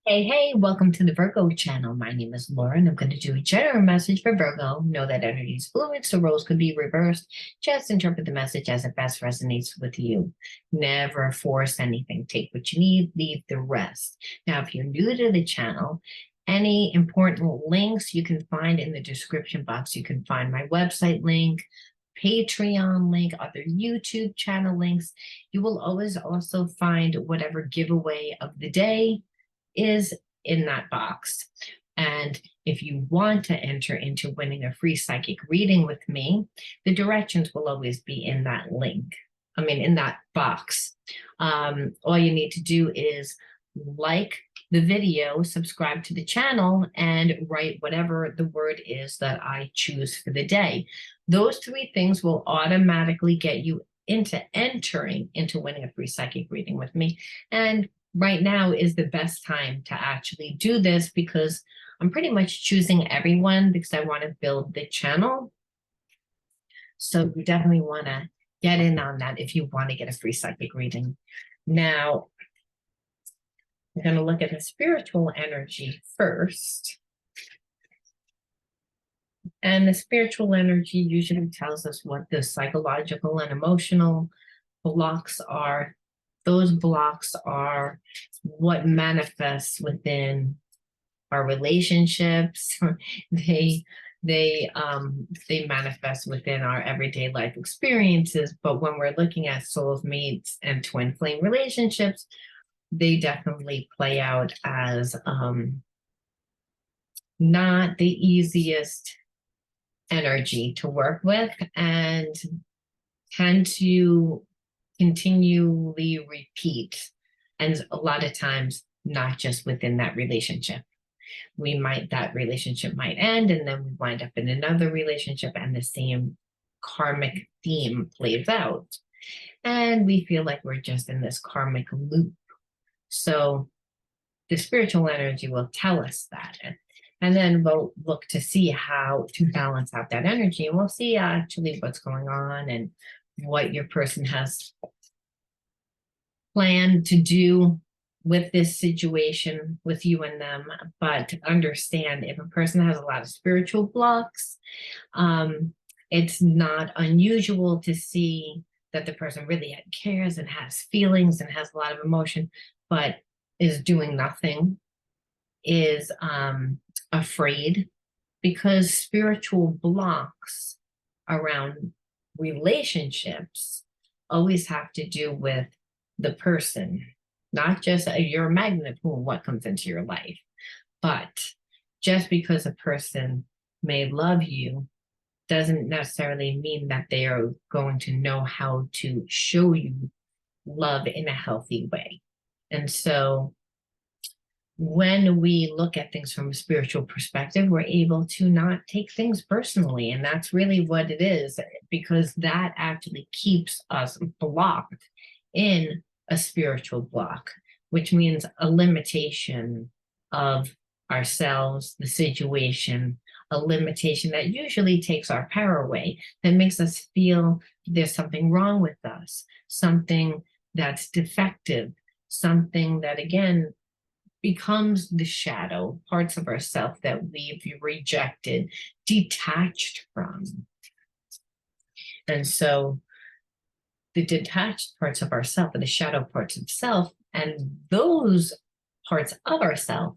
Hey, welcome to the Virgo channel. My name is Lauren. I'm going to do a general message for Virgo. Know that energy is fluid, so roles could be reversed. Just interpret the message as it best resonates with you. Never force anything. Take what you need, leave the rest. Now, if you're new to the channel, any important links you can find in the description box. You can find my website link, Patreon link, other YouTube channel links. You will always also find whatever giveaway of the day is in that box. And if you want to enter into winning a free psychic reading with me, the directions will always be in that link. In that box. All you need to do is like the video, subscribe to the channel, and write whatever the word is that I choose for the day. Those three things will automatically get you into entering into winning a free psychic reading with me. And right now is the best time to actually do this because I'm pretty much choosing everyone because I want to build the channel. So you definitely want to get in on that if you want to get a free psychic reading. Now, I'm going to look at the spiritual energy first. And the spiritual energy usually tells us what the psychological and emotional blocks are. Those blocks are what manifests within our relationships. They manifest within our everyday life experiences. But when we're looking at soulmates and twin flame relationships, they definitely play out as not the easiest energy to work with and tend to continually repeat, and a lot of times not just within that relationship. That relationship might end and then we wind up in another relationship and the same karmic theme plays out, and we feel like we're just in this karmic loop. So the spiritual energy will tell us that, and then we'll look to see how to balance out that energy, and we'll see actually what's going on and what your person has planned to do with this situation with you and them. But understand, if a person has a lot of spiritual blocks, it's not unusual to see that the person really cares and has feelings and has a lot of emotion, but is doing nothing, is afraid, because spiritual blocks around relationships always have to do with the person, not just you're a magnet for what comes into your life. But just because a person may love you doesn't necessarily mean that they are going to know how to show you love in a healthy way. And so when we look at things from a spiritual perspective, we're able to not take things personally. And that's really what it is, because that actually keeps us blocked in a spiritual block, which means a limitation of ourselves, the situation, a limitation that usually takes our power away, that makes us feel there's something wrong with us, something that's defective, something that, again, becomes the shadow, parts of ourselves that we've rejected, detached from. And so the detached parts of ourself are the shadow parts of self, and those parts of ourself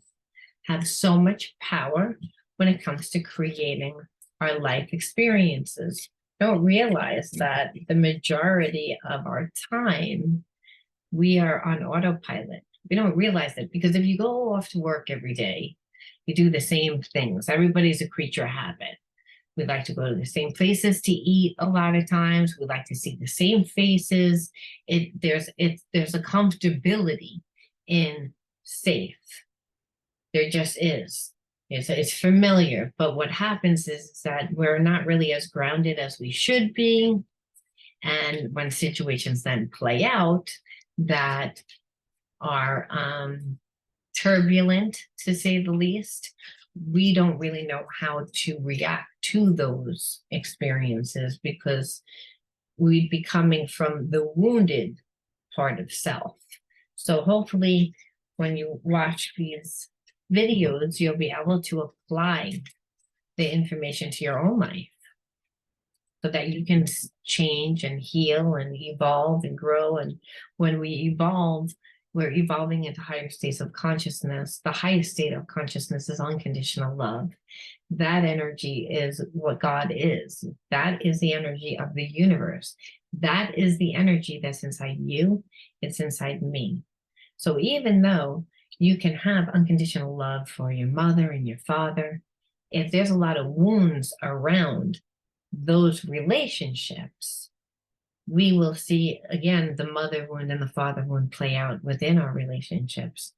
have so much power when it comes to creating our life experiences. Don't realize that the majority of our time we are on autopilot. We don't realize it because if you go off to work every day, you do the same things. Everybody's a creature of habit. We like to go to the same places to eat a lot of times. We like to see the same faces. There's a comfortability in safe. There just is. It's familiar. But what happens is that we're not really as grounded as we should be. And when situations then play out that are turbulent, to say the least, we don't really know how to react to those experiences because we'd be coming from the wounded part of self. So hopefully when you watch these videos, you'll be able to apply the information to your own life so that you can change and heal and evolve and grow. And when we evolve, we're evolving into higher states of consciousness. The highest state of consciousness is unconditional love. That energy is what God is. That is the energy of the universe. That is the energy that's inside you. It's inside me. So even though you can have unconditional love for your mother and your father, if there's a lot of wounds around those relationships, we will see again the mother wound and the father wound play out within our relationships,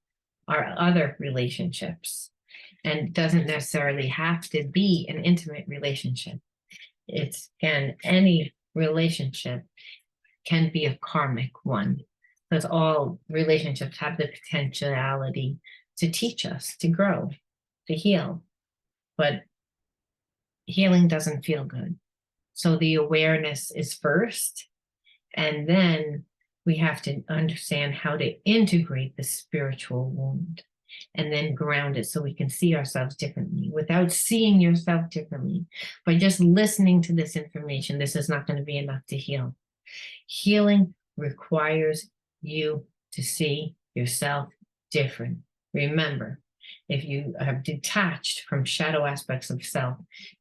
our other relationships. And it doesn't necessarily have to be an intimate relationship. It's, again, any relationship can be a karmic one, because all relationships have the potentiality to teach us, to grow, to heal. But healing doesn't feel good. So the awareness is first, and then we have to understand how to integrate the spiritual wound and then ground it so we can see ourselves differently. Without seeing yourself differently, by just listening to this information, this is not going to be enough to heal. Healing requires you to see yourself different. Remember, if you have detached from shadow aspects of self,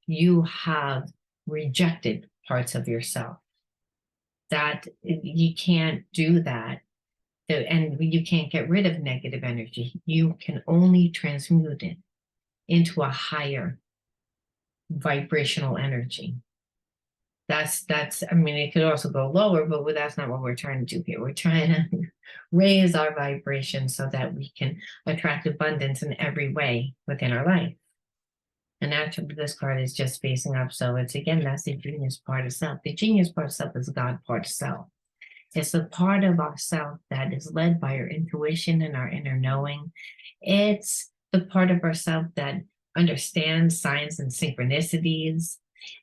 you have rejected parts of yourself. That you can't do that. And you can't get rid of negative energy. You can only transmute it into a higher vibrational energy. That's, I mean, it could also go lower, but that's not what we're trying to do here. We're trying to raise our vibration so that we can attract abundance in every way within our life. And actually, this card is just facing up. So it's, again, that's the genius part of self. The genius part of self is the God part of self. It's the part of ourself that is led by our intuition and our inner knowing. It's the part of ourself that understands signs and synchronicities.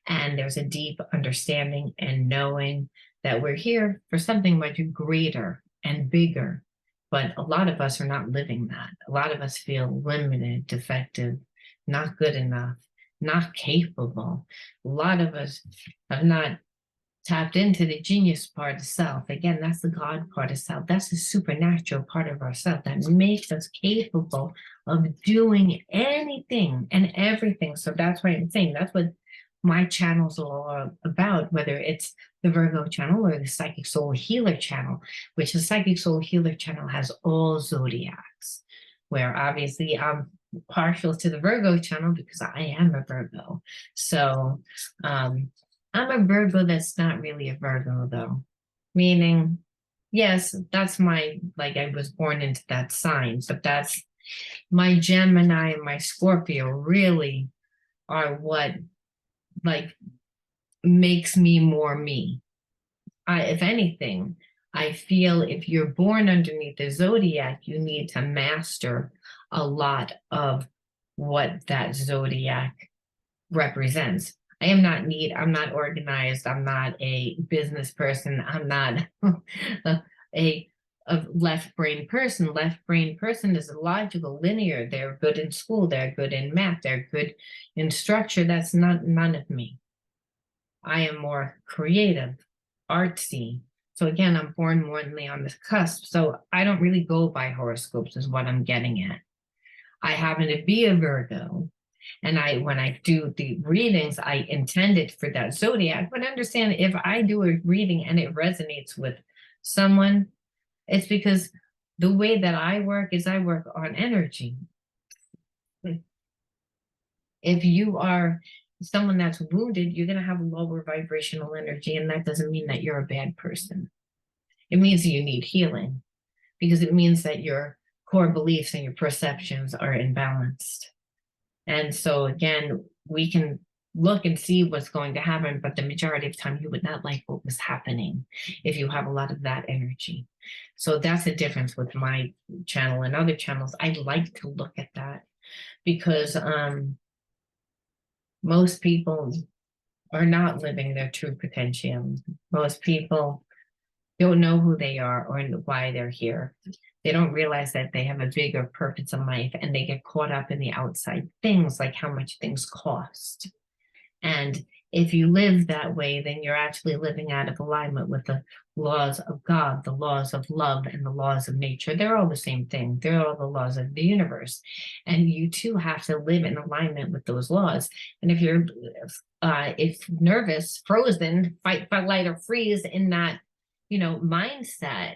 And there's a deep understanding and knowing that we're here for something much greater and bigger. But a lot of us are not living that. A lot of us feel limited, defective, not good enough, not capable. A lot of us have not tapped into the genius part of self. Again, that's the God part of self. That's the supernatural part of ourself that makes us capable of doing anything and everything. So that's why I'm saying that's what my channels are all about, whether it's the Virgo channel or the Psychic Soul Healer channel, which the Psychic Soul Healer channel has all zodiacs, where obviously I'm partial to the Virgo channel because I am a Virgo. So I'm a Virgo that's not really a Virgo, though. Meaning, yes, that's my, like, I was born into that sign, but that's my Gemini and my Scorpio really are what, like, makes me more me. If anything, I feel if you're born underneath the zodiac, you need to master a lot of what that zodiac represents. I'm not organized. I'm not a business person. I'm not a left brain person. Left brain person is logical, linear. They're good in school. They're good in math. They're good in structure. That's not none of me. I am more creative, artsy. So again, I'm born morally on the cusp. So I don't really go by horoscopes is what I'm getting at. I happen to be a Virgo. And when I do the readings, I intend it for that zodiac. But understand, if I do a reading and it resonates with someone, it's because the way that I work is I work on energy. If you are someone that's wounded, you're going to have lower vibrational energy. And that doesn't mean that you're a bad person. It means that you need healing, because it means that your core beliefs and your perceptions are imbalanced. And so again, we can look and see what's going to happen, but the majority of the time you would not like what was happening if you have a lot of that energy. So that's the difference with my channel and other channels. I like to look at that because most people are not living their true potential. Most people don't know who they are or why they're here. They don't realize that they have a bigger purpose in life, and they get caught up in the outside things, like how much things cost. And if you live that way, then you're actually living out of alignment with the laws of God, the laws of love, and the laws of nature. They're all the same thing. They're all the laws of the universe. And you too have to live in alignment with those laws. And if nervous, frozen, fight, flight, or freeze in that, mindset,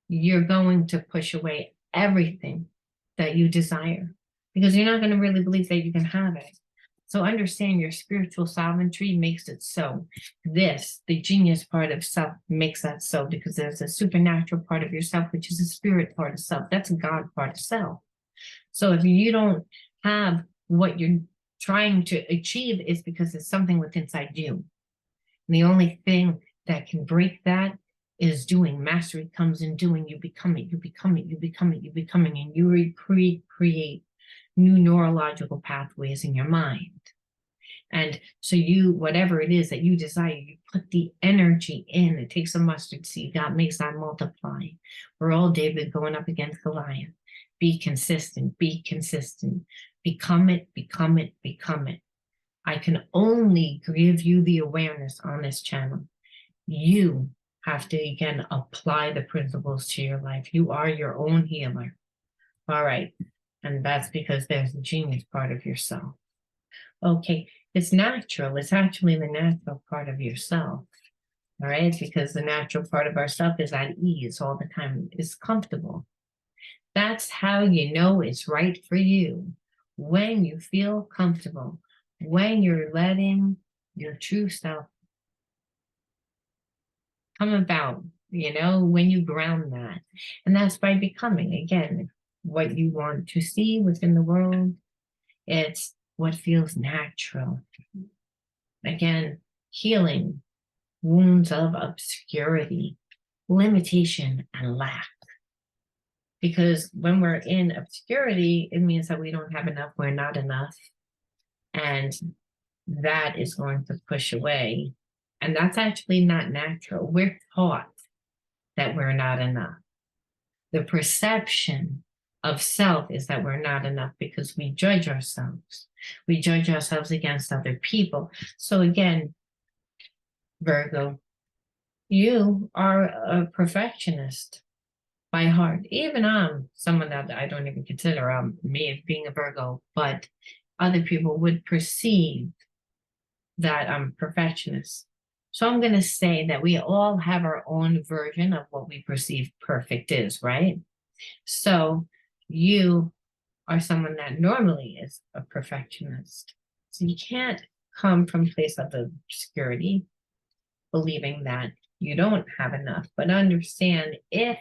you're going to push away everything that you desire, because you're not going to really believe that you can have it. So understand your spiritual sovereignty makes it so. The genius part of self, makes that so, because there's a supernatural part of yourself, which is a spirit part of self. That's a God part of self. So if you don't have what you're trying to achieve, is because there's something within inside you. And the only thing that can break that is doing. Mastery comes in doing. You become it, you become it, you become it, you becoming, and you create new neurological pathways in your mind. And so whatever it is that you desire, you put the energy in. It takes a mustard seed. God makes that multiply. We're all David going up against Goliath. Be consistent, be consistent. Become it, become it, become it. I can only give you the awareness on this channel. You have to, again, apply the principles to your life. You are your own healer. All right. And that's because there's a genius part of yourself. Okay. It's natural. It's actually the natural part of yourself. All right. Because the natural part of ourself is at ease all the time. It's comfortable. That's how you know it's right for you. When you feel comfortable, when you're letting your true self come about, when you ground that. And that's by becoming, again, what you want to see within the world. It's what feels natural. Again, healing wounds of obscurity, limitation, and lack. Because when we're in obscurity, it means that we don't have enough, we're not enough. And that is going to push away. And that's actually not natural. We're taught that we're not enough. The perception of self is that we're not enough because we judge ourselves. We judge ourselves against other people. So again, Virgo, you are a perfectionist by heart. Even I'm someone that I don't even consider me as being a Virgo, but other people would perceive that I'm perfectionist. So I'm going to say that we all have our own version of what we perceive perfect is, right? So you are someone that normally is a perfectionist. So you can't come from a place of obscurity, believing that you don't have enough, but understand if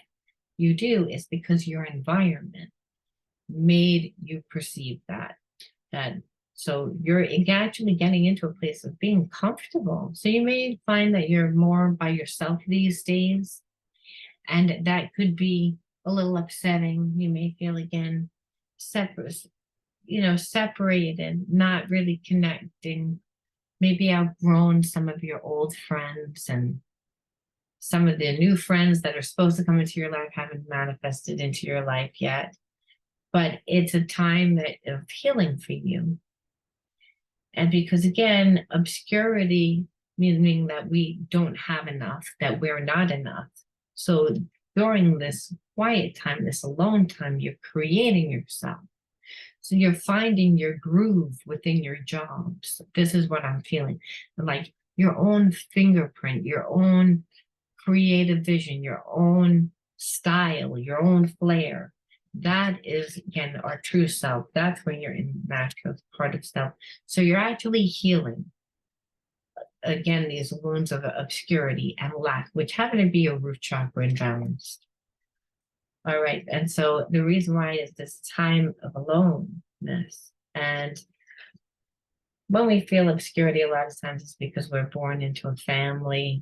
you do, it's because your environment made you perceive that. So you're actually getting into a place of being comfortable. So you may find that you're more by yourself these days, and that could be a little upsetting. You may feel again separate, separated, not really connecting, maybe outgrown some of your old friends, and some of the new friends that are supposed to come into your life haven't manifested into your life yet. But it's a time of healing for you. And because again, obscurity, meaning that we don't have enough, that we're not enough. So during this quiet time, this alone time, you're creating yourself. So you're finding your groove within your jobs. This is what I'm feeling. Like your own fingerprint, your own creative vision, your own style, your own flair. That is, again, our true self. That's when you're in natural part of self. So you're actually healing, again, these wounds of obscurity and lack, which happen to be your root chakra imbalanced. All right. And so the reason why is this time of aloneness. And when we feel obscurity, a lot of times it's because we're born into a family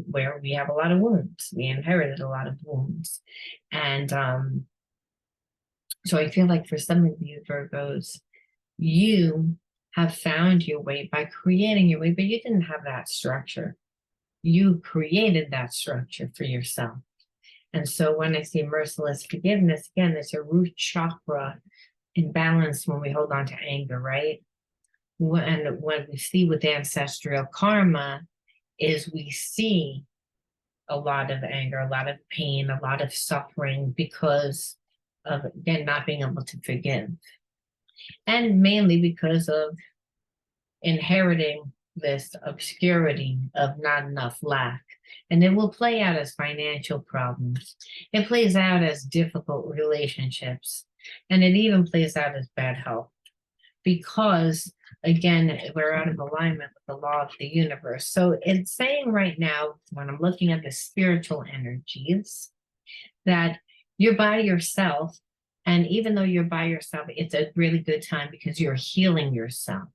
where we have a lot of wounds. We inherited a lot of wounds. And so I feel like for some of you Virgos, you have found your way by creating your way, but you didn't have that structure. You created that structure for yourself. And so when I see merciless forgiveness, again, it's a root chakra imbalance when we hold on to anger, right? And when we see with ancestral karma is we see a lot of anger, a lot of pain, a lot of suffering because of, again, not being able to forgive. And mainly because of inheriting this obscurity of not enough lack. And it will play out as financial problems. It plays out as difficult relationships. And it even plays out as bad health. Because, again, we're out of alignment with the law of the universe. So it's saying right now, when I'm looking at the spiritual energies, that you're by yourself. And even though you're by yourself, it's a really good time because you're healing yourself.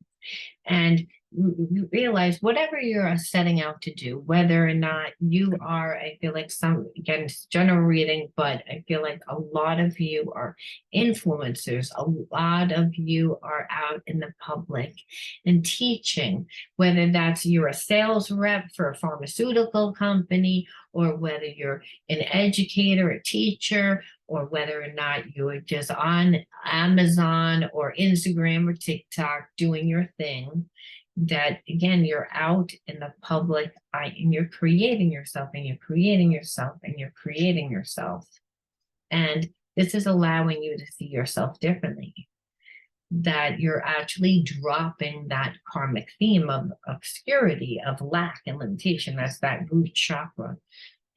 And you realize whatever you're setting out to do, whether or not you are, I feel like again, it's general reading, but I feel like a lot of you are influencers. A lot of you are out in the public and teaching, whether that's you're a sales rep for a pharmaceutical company, or whether you're an educator, a teacher, or whether or not you're just on Amazon or Instagram or TikTok doing your thing, that again, you're out in the public eye and you're creating yourself and you're creating yourself and you're creating yourself. And this is allowing you to see yourself differently, that you're actually dropping that karmic theme of obscurity, of lack and limitation. That's that root chakra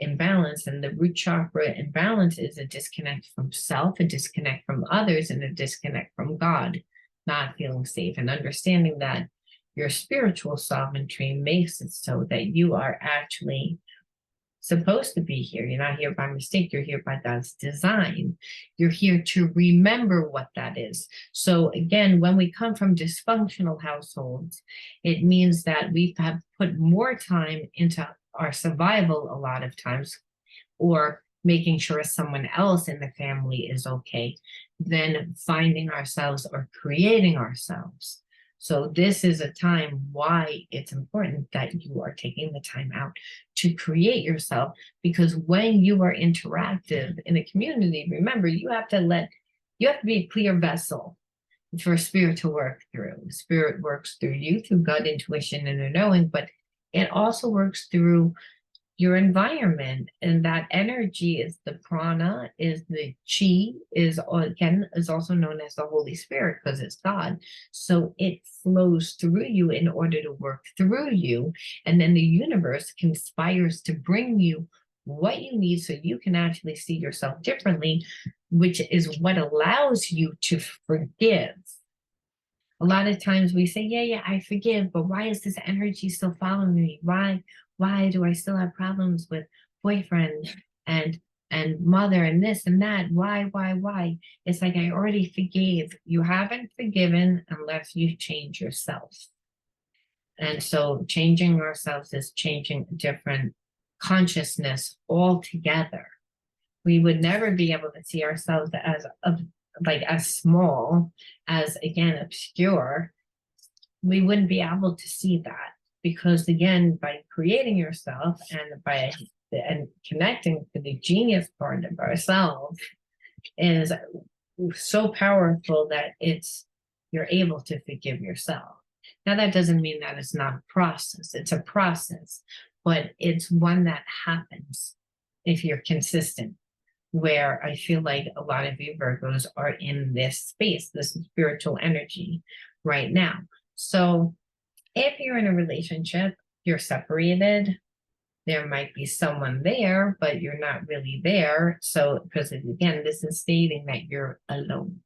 imbalance. And the root chakra imbalance is a disconnect from self, a disconnect from others, and a disconnect from God, not feeling safe, and understanding that your spiritual sovereignty makes it so that you are actually supposed to be here. You're not here by mistake. You're here by God's design. You're here to remember what that is. So again, when we come from dysfunctional households, it means that we have put more time into our survival a lot of times, or making sure someone else in the family is okay, than finding ourselves or creating ourselves. So this is a time why it's important that you are taking the time out to create yourself, because when you are interactive in a community, remember, you have to be a clear vessel for spirit to work through. Spirit works through you, through gut intuition and a knowing, but it also works through your environment, and that energy is the prana, is the chi, is again is also known as the Holy Spirit because it's God. So it flows through you in order to work through you, and then the universe conspires to bring you what you need so you can actually see yourself differently, which is what allows you to forgive. A lot of times we say, yeah, I forgive, but why is this energy still following me? Why do I still have problems with boyfriend and mother and this and that? Why? It's like I already forgave. You haven't forgiven unless you change yourself. And so changing ourselves is changing a different consciousness altogether. We would never be able to see ourselves as as small, as again obscure. We wouldn't be able to see that, because again, by creating yourself and connecting to the genius part of ourselves is so powerful that you're able to forgive yourself. Now that doesn't mean that it's not a process. It's a process, but it's one that happens if you're consistent, where I feel like a lot of you Virgos are in this space, this spiritual energy right now. So if you're in a relationship, you're separated, there might be someone there, but you're not really there. So, because again, this is stating that you're alone.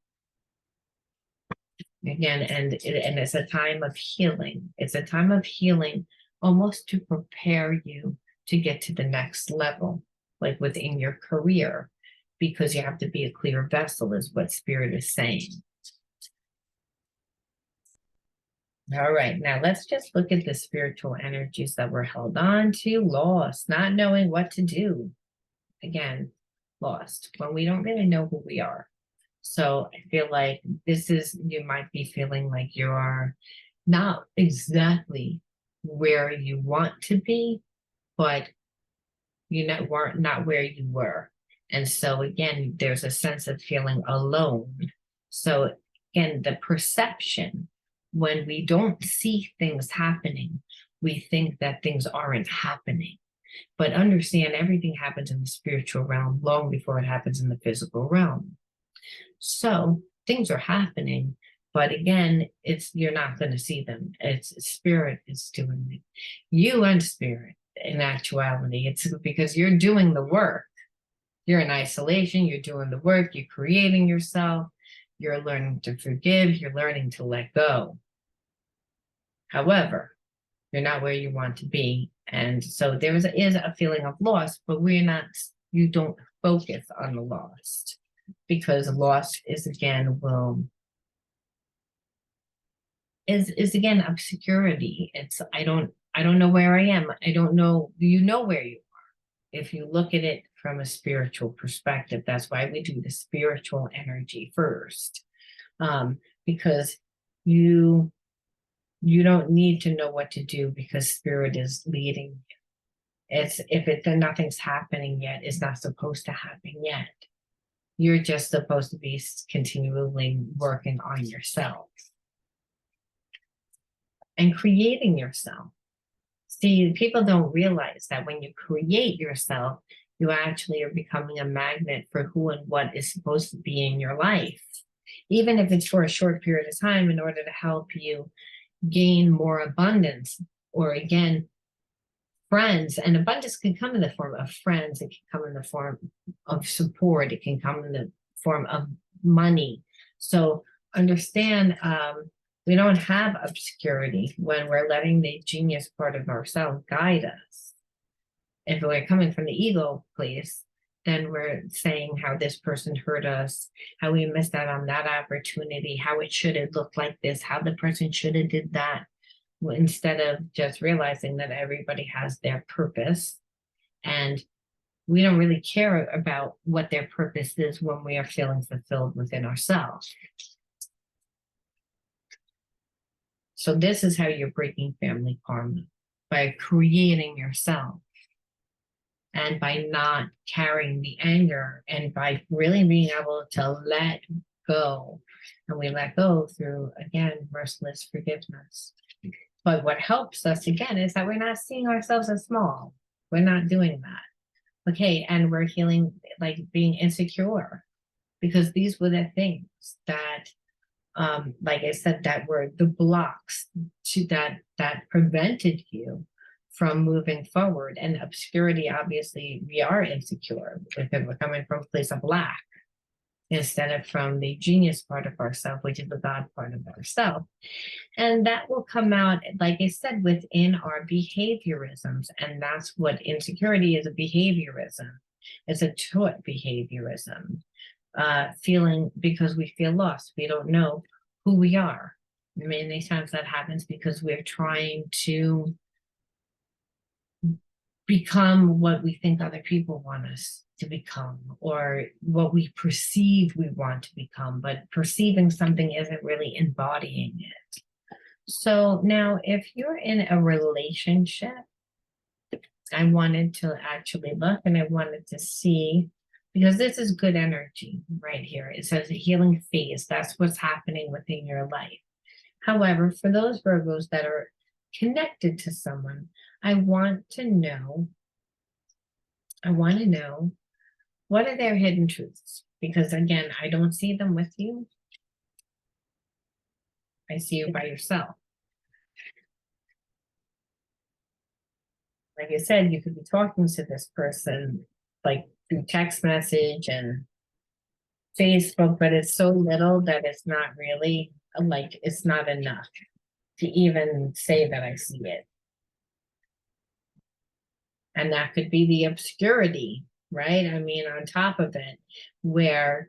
Again, and it's a time of healing. It's a time of healing almost to prepare you to get to the next level, like within your career, because you have to be a clear vessel, is what Spirit is saying. All right, now let's just look at the spiritual energies that we're held on to. Lost, not knowing what to do. Again, lost, when we don't really know who we are. So I feel like you might be feeling like you are not exactly where you want to be, but you weren't not where you were. And so again, there's a sense of feeling alone. So again, the perception, when we don't see things happening, we think that things aren't happening. But understand, everything happens in the spiritual realm long before it happens in the physical realm. So things are happening, but again, you're not going to see them. It's spirit is doing it. You and spirit, in actuality, it's because you're doing the work. You're in isolation, you're doing the work, you're creating yourself, you're learning to forgive, you're learning to let go. However, you're not where you want to be. And so there is a feeling of loss, but you don't focus on the lost, because loss is again again obscurity. It's I don't know where I am. I don't know. Do you know where you are? If you look at it from a spiritual perspective, that's why we do the spiritual energy first, because you don't need to know what to do, because spirit is leading you. Then nothing's happening yet, it's not supposed to happen yet. You're just supposed to be continually working on yourself and creating yourself. See, people don't realize that when you create yourself, you actually are becoming a magnet for who and what is supposed to be in your life, even if it's for a short period of time, in order to help you gain more abundance. Or again, friends, and abundance can come in the form of friends, it can come in the form of support, it can come in the form of money. So understand, we don't have obscurity when we're letting the genius part of ourselves guide us. If we're coming from the ego place, then we're saying how this person hurt us, how we missed out on that opportunity, how it should have looked like this, how the person should have did that, instead of just realizing that everybody has their purpose, and we don't really care about what their purpose is when we are feeling fulfilled within ourselves. So this is how you're breaking family karma, by creating yourself, and by not carrying the anger, and by really being able to let go. And we let go through, again, merciless forgiveness. But what helps us, again, is that we're not seeing ourselves as small. We're not doing that. Okay, and we're healing, like being insecure, because these were the things that, like I said, that were the blocks to that prevented you from moving forward. And obscurity, obviously, we are insecure because we're coming from a place of lack, instead of from the genius part of ourselves, which is the God part of ourselves. And that will come out, like I said, within our behaviorisms. And that's what insecurity is, a behaviorism. It's a taught behaviorism. Feeling, because we feel lost. We don't know who we are. Many times that happens because we're trying to become what we think other people want us to become, or what we perceive we want to become, but perceiving something isn't really embodying it. So now, if you're in a relationship, I wanted to actually look, and I wanted to see, because this is good energy right here. It says a healing phase. That's what's happening within your life. However, for those Virgos that are connected to someone, I want to know what are their hidden truths? Because again, I don't see them with you. I see you by yourself. Like I said, you could be talking to this person like through text message and Facebook, but it's so little that it's not really, like, it's not enough to even say that I see it. And that could be the obscurity, right? I mean, on top of it, where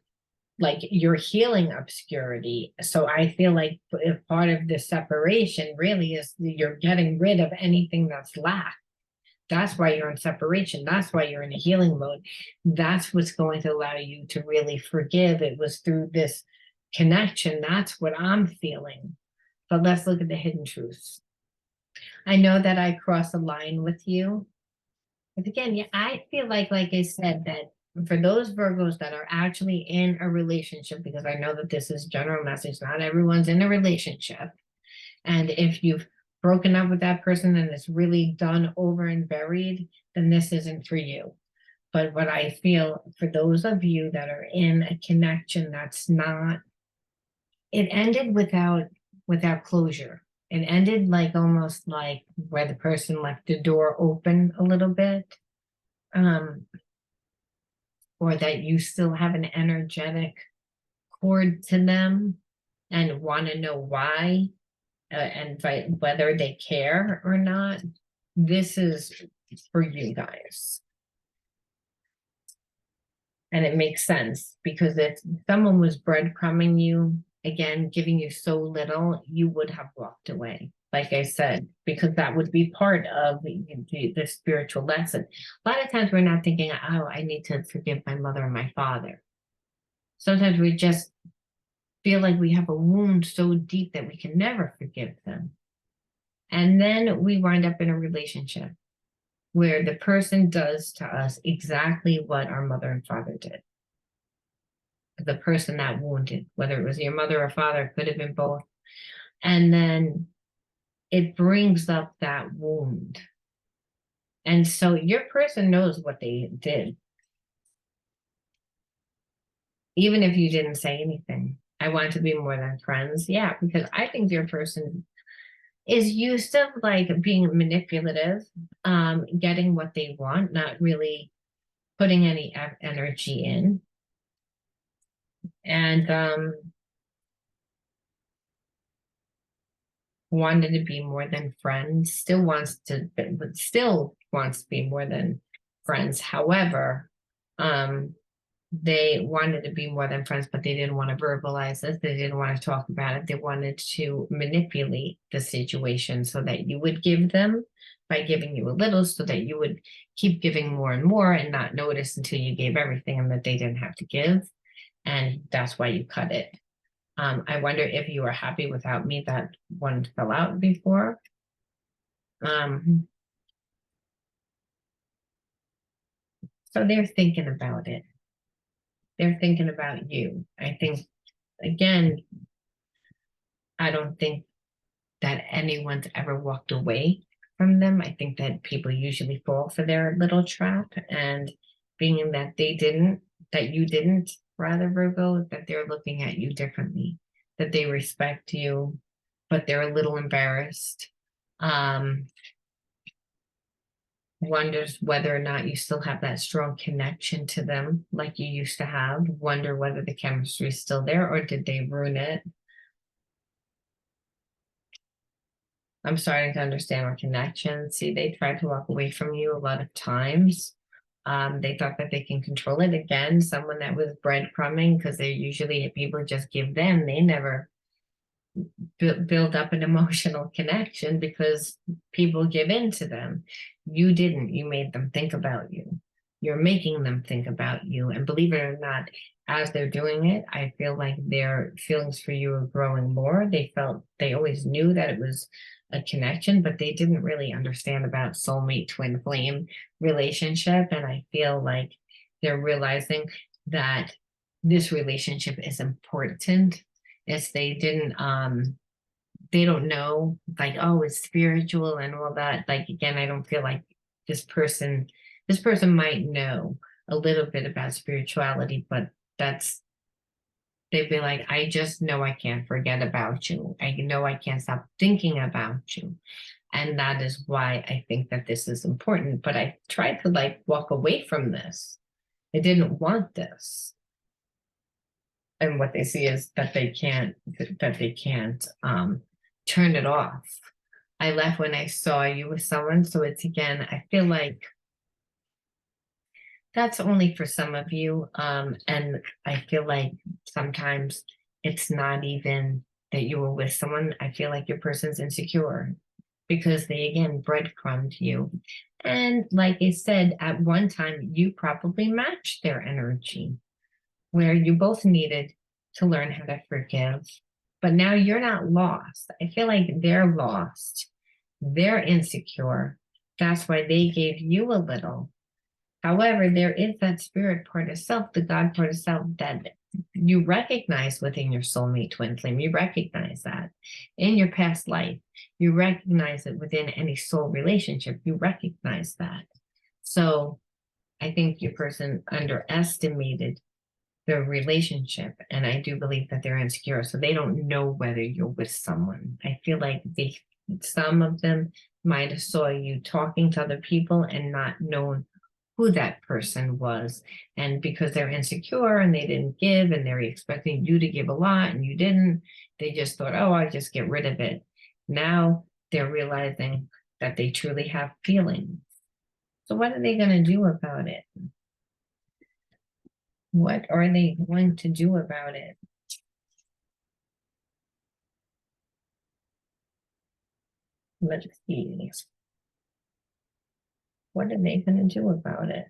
like you're healing obscurity. So I feel like if part of the separation really is you're getting rid of anything that's lack. That's why you're in separation. That's why you're in a healing mode. That's what's going to allow you to really forgive. It was through this connection. That's what I'm feeling. But let's look at the hidden truths. I know that I cross a line with you. But again, yeah, I feel like I said, that for those Virgos that are actually in a relationship, because I know that this is general message, not everyone's in a relationship. And if you've broken up with that person and it's really done over and buried, then this isn't for you. But what I feel for those of you that are in a connection that's not, it ended without closure. It ended like almost like where the person left the door open a little bit. Um, or that you still have an energetic cord to them and want to know why, and whether they care or not. This is for you guys. And it makes sense, because if someone was breadcrumbing you, again, giving you so little, you would have walked away. Like I said, because that would be part of the spiritual lesson. A lot of times we're not thinking, oh, I need to forgive my mother and my father. Sometimes we just feel like we have a wound so deep that we can never forgive them. And then we wind up in a relationship where the person does to us exactly what our mother and father did. The person that wounded, whether it was your mother or father, could have been both. And then it brings up that wound. And so your person knows what they did, even if you didn't say anything. I want to be more than friends. Yeah, because I think your person is used to like being manipulative, getting what they want, not really putting any energy in. And wanted to be more than friends, still wants to be more than friends. However, um, they wanted to be more than friends, but they didn't want to verbalize it. They didn't want to talk about it. They wanted to manipulate the situation so that you would give them by giving you a little, so that you would keep giving more and more and not notice until you gave everything and that they didn't have to give. And that's why you cut it. I wonder if you were happy without me that one fell out before. Um, so they're thinking about it. They're thinking about you. I think, again, I don't think that anyone's ever walked away from them. I think that people usually fall for their little trap, and being that they didn't, that you didn't, rather, Virgo, that they're looking at you differently, that they respect you, but they're a little embarrassed. Um, Wonders whether or not you still have that strong connection to them like you used to have. Wonder whether the chemistry is still there, or did they ruin it? I'm starting to understand our connection. See, they tried to walk away from you a lot of times. They thought that they can control it. Again, someone that was breadcrumbing, because they usually, if people just give them, they never build up an emotional connection because people give in to them. You didn't. You made them think about you. You're making them think about you. And believe it or not, as they're doing it, I feel like their feelings for you are growing more. They always knew that it was a connection, but they didn't really understand about soulmate twin flame relationship. And I feel like they're realizing that this relationship is important. Yes, they don't know, like, oh, it's spiritual and all that. Like, again, I don't feel like this person this person might know a little bit about spirituality, but that's they'd be like, I just know I can't forget about you. I know I can't stop thinking about you. And that is why I think that this is important. But I tried to like walk away from this. I didn't want this. And what they see is that they can't turn it off. I left when I saw you with someone. So it's, again, I feel like that's only for some of you. And I feel like sometimes it's not even that you were with someone. I feel like your person's insecure because they, again, breadcrumbed you. And like I said, at one time, you probably matched their energy, where you both needed to learn how to forgive. But now you're not lost. I feel like they're lost. They're insecure. That's why they gave you a little. However, there is that spirit part of self, the God part of self, that you recognize within your soulmate twin flame. You recognize that in your past life. You recognize it within any soul relationship. You recognize that. So I think your person underestimated the relationship, and I do believe that they're insecure, so they don't know whether you're with someone. I feel like some of them might have saw you talking to other people and not known who that person was, and because they're insecure and they didn't give and they're expecting you to give a lot and you didn't, they just thought, oh, I'll just get rid of it. Now they're realizing that they truly have feelings. So what are they going to do about it? What are they going to do about it? Let's see. What are they going to do about it?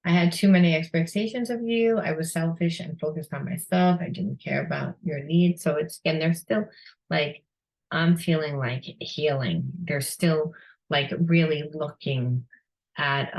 I had too many expectations of you. I was selfish and focused on myself. I didn't care about your needs. So it's, again, they're still like, I'm feeling like healing. They're still like really looking at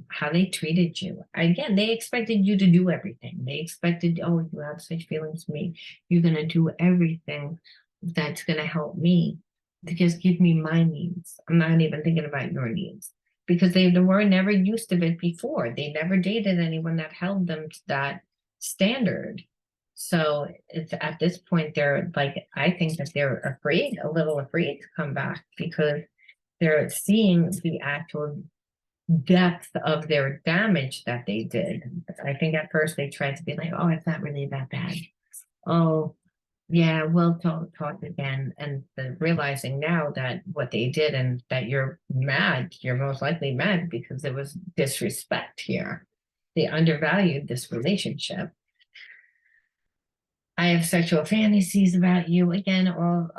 how they treated you. Again, they expected you to do everything. They expected, oh, you have such feelings for me. You're gonna do everything that's gonna help me to just give me my needs. I'm not even thinking about your needs because they were never used to it before. They never dated anyone that held them to that standard. So it's at this point, they're like, I think that they're afraid, a little afraid to come back because they're seeing the actual depth of their damage that they did. I think at first they tried to be like, oh, it's not really that bad. Oh, yeah, we'll talk again. And realizing now that what they did and that you're mad, you're most likely mad because there was disrespect here. They undervalued this relationship. I have sexual fantasies about you again, all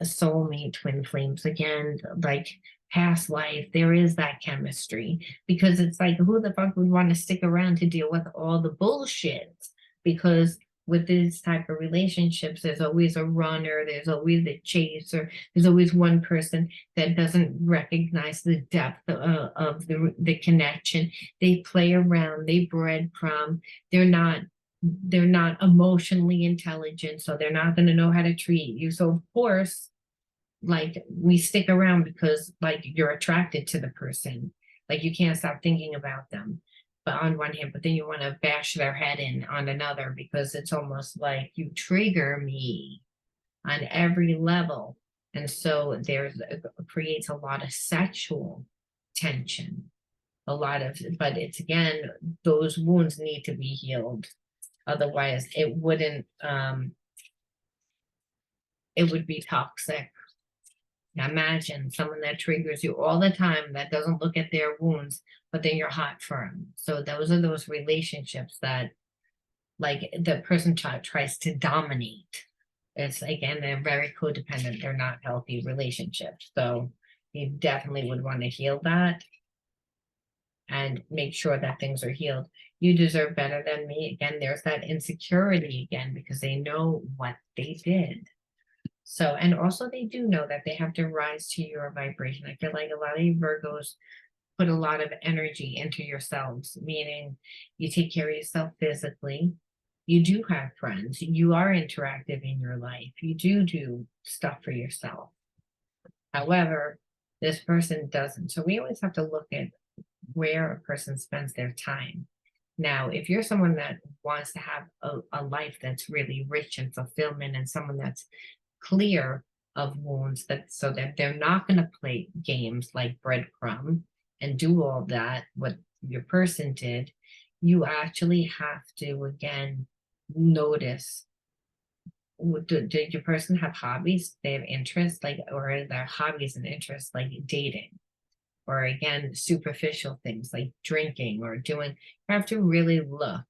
soulmate twin flames again, like past life. There is that chemistry because it's like, who the fuck would want to stick around to deal with all the bullshit? Because with these type of relationships, there's always a runner, there's always a chaser, there's always one person that doesn't recognize the depth of the connection. They play around, they breadcrumb, they're not emotionally intelligent, so they're not going to know how to treat you. So of course, like we stick around because like you're attracted to the person, like you can't stop thinking about them. But on one hand, but then you want to bash their head in on another because it's almost like you trigger me on every level. And so there's creates a lot of sexual tension, a lot of, but it's again, those wounds need to be healed. Otherwise, it would be toxic. Now imagine someone that triggers you all the time that doesn't look at their wounds, but then you're hot for them. So those are those relationships that like the person tries to dominate. It's again, they're very codependent. They're not healthy relationships. So you definitely would want to heal that and make sure that things are healed. You deserve better than me. Again, there's that insecurity again because they know what they did. So, and also they do know that they have to rise to your vibration. I feel like a lot of you Virgos put a lot of energy into yourselves, meaning you take care of yourself physically. You do have friends. You are interactive in your life. You do stuff for yourself. However, this person doesn't. So we always have to look at where a person spends their time. Now, if you're someone that wants to have a life that's really rich and fulfillment and someone that's clear of wounds that so that they're not going to play games like breadcrumb and do all that, what your person did, you actually have to again notice, did your person have hobbies? They have interests, like, or are their hobbies and interests like dating? Or again, superficial things like drinking or doing, you have to really look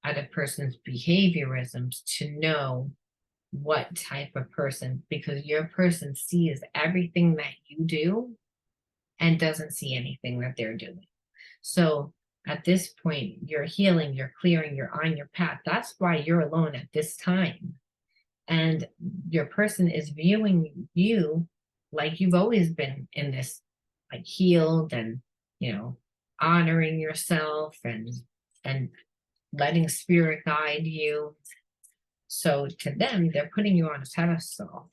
at a person's behaviorisms to know what type of person, because your person sees everything that you do and doesn't see anything that they're doing. So at this point, you're healing, you're clearing, you're on your path. That's why you're alone at this time. And your person is viewing you like you've always been in this like healed and, honoring yourself and letting spirit guide you. So to them, they're putting you on a pedestal,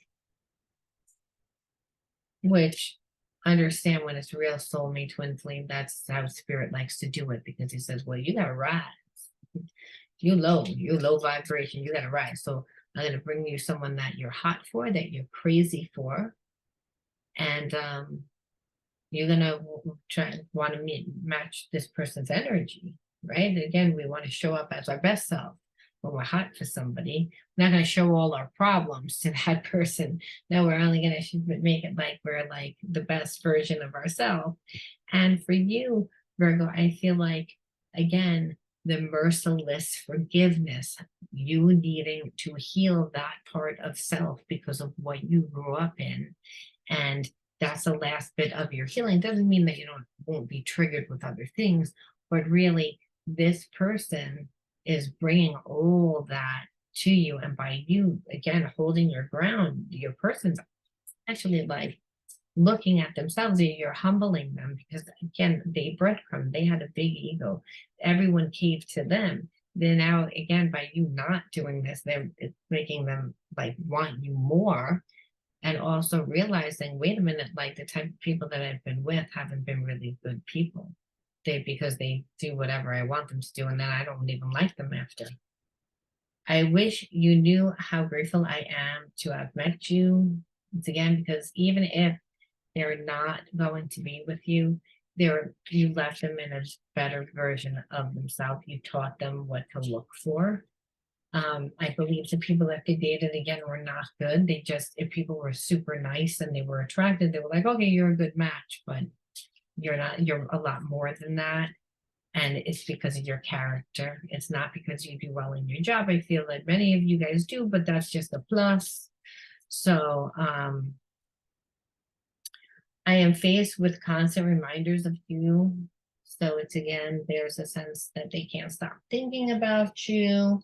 which understand when it's real soulmate twin flame, that's how spirit likes to do it, because he says, well, you gotta rise. You low vibration, you gotta rise. So I'm gonna bring you someone that you're hot for, that you're crazy for, and you're gonna want to match this person's energy, right? Again, we want to show up as our best self when we're hot for somebody. We're not going to show all our problems to that person. No, we're only going to make it like we're like the best version of ourselves. And for you, Virgo, I feel like, again, the merciless forgiveness, you needing to heal that part of self because of what you grew up in. And that's the last bit of your healing. Doesn't mean that you won't be triggered with other things, but really this person is bringing all that to you. And by you, again, holding your ground, your person's actually like looking at themselves, you're humbling them, because again, they breadcrumb, they had a big ego. Everyone caved to them. Then now, again, by you not doing this, it's making them like want you more. And also realizing, wait a minute, like the type of people that I've been with haven't been really good people. Because they do whatever I want them to do, and then I don't even like them after. I wish you knew how grateful I am to have met you. It's again, because even if they're not going to be with you, you left them in a better version of themselves. You taught them what to look for. I believe the people that they dated, again, were not good. If people were super nice and they were attracted, they were like, okay, you're a good match, but you're not, you're a lot more than that. And it's because of your character. It's not because you do well in your job. I feel that many of you guys do, but that's just a plus. So, I am faced with constant reminders of you. So it's again, there's a sense that they can't stop thinking about you.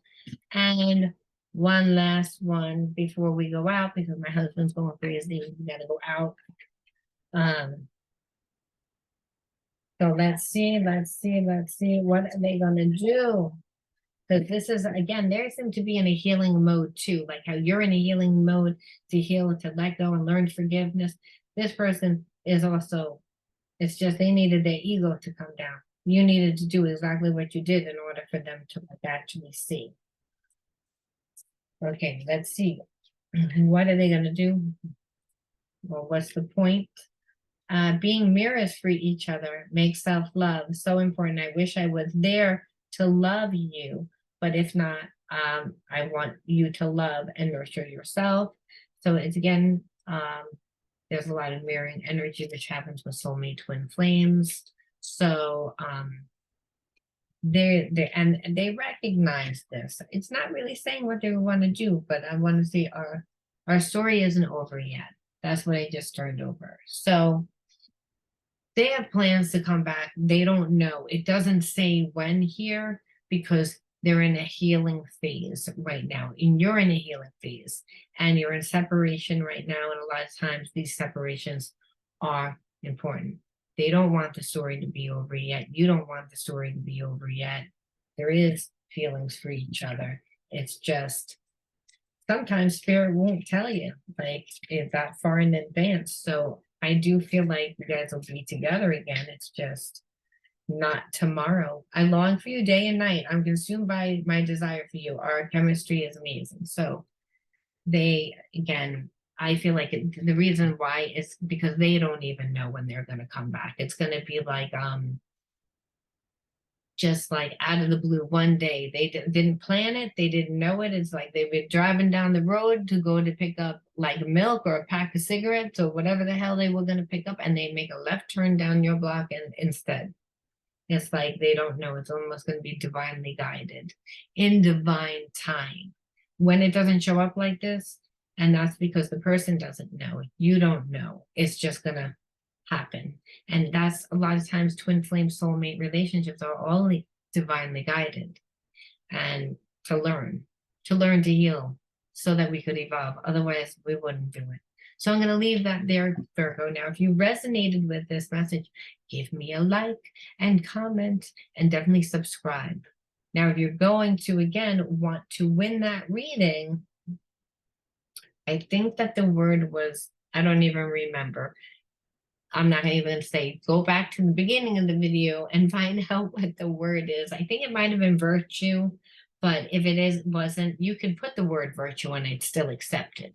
And one last one before we go out, because my husband's going crazy. We gotta go out. So let's see. What are they gonna do? Because this is, again, they seem to be in a healing mode too, like how you're in a healing mode to heal, to let go and learn forgiveness. This person is also, it's just they needed their ego to come down. You needed to do exactly what you did in order for them to actually see. Okay, let's see. What are they going to do? Well, what's the point? Being mirrors for each other makes self-love so important. I wish I was there to love you, but if not, I want you to love and nurture yourself. So it's again, there's a lot of mirroring energy, which happens with soulmate twin flames. So they recognize this. It's not really saying what they want to do, but I want to say our story isn't over yet. That's what I just turned over. So they have plans to come back. They don't know. It doesn't say when here, because they're in a healing phase right now. And you're in a healing phase, and you're in separation right now. And a lot of times these separations are important. They don't want the story to be over yet. You don't want the story to be over yet. There is feelings for each other. It's just sometimes spirit won't tell you, like, it's that far in advance. So I do feel like you guys will be together again. It's just not tomorrow. I long for you day and night. I'm consumed by my desire for you. Our chemistry is amazing. So again, I feel like the reason why is because they don't even know when they're going to come back. It's going to be like, just like out of the blue one day. They didn't plan it. They didn't know it. It's like they've been driving down the road to go to pick up like milk or a pack of cigarettes or whatever the hell they were going to pick up, and they make a left turn down your block, and instead it's like they don't know. It's almost going to be divinely guided in divine time. When it doesn't show up like this, and that's because the person doesn't know, you don't know, it's just going to happen. And that's a lot of times twin flame soulmate relationships are only divinely guided, and to learn to heal so that we could evolve. Otherwise we wouldn't do it. So I'm going to leave that there, Virgo. Now, if you resonated with this message, give me a like and comment and definitely subscribe. Now, if you're going to, again, want to win that reading, I think that the word was, I don't even remember. I'm not even going to say, go back to the beginning of the video and find out what the word is. I think it might have been virtue, but if wasn't, you could put the word virtue and it's still accepted.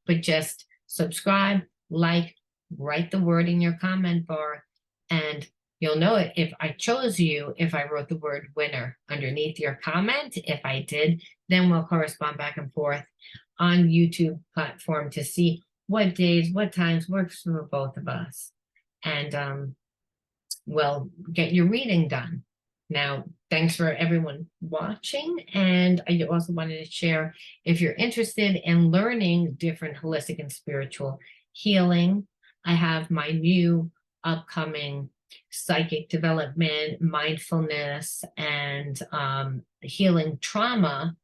But just subscribe, like, write the word in your comment bar, and you'll know it if I chose you, if I wrote the word winner underneath your comment. If I did, then we'll correspond back and forth on YouTube platform to see what days, what times works for both of us. And we'll get your reading done. Now, thanks for everyone watching. And I also wanted to share, if you're interested in learning different holistic and spiritual healing, I have my new upcoming psychic development, mindfulness, and healing trauma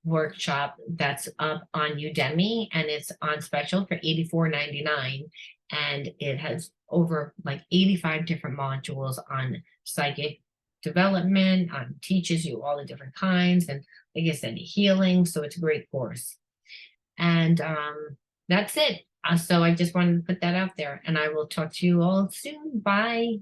workshop that's up on Udemy, and it's on special for $84.99, and it has over like 85 different modules on psychic development, teaches you all the different kinds, and like I said, healing. So it's a great course. And that's it. So I just wanted to put that out there, and I will talk to you all soon. Bye.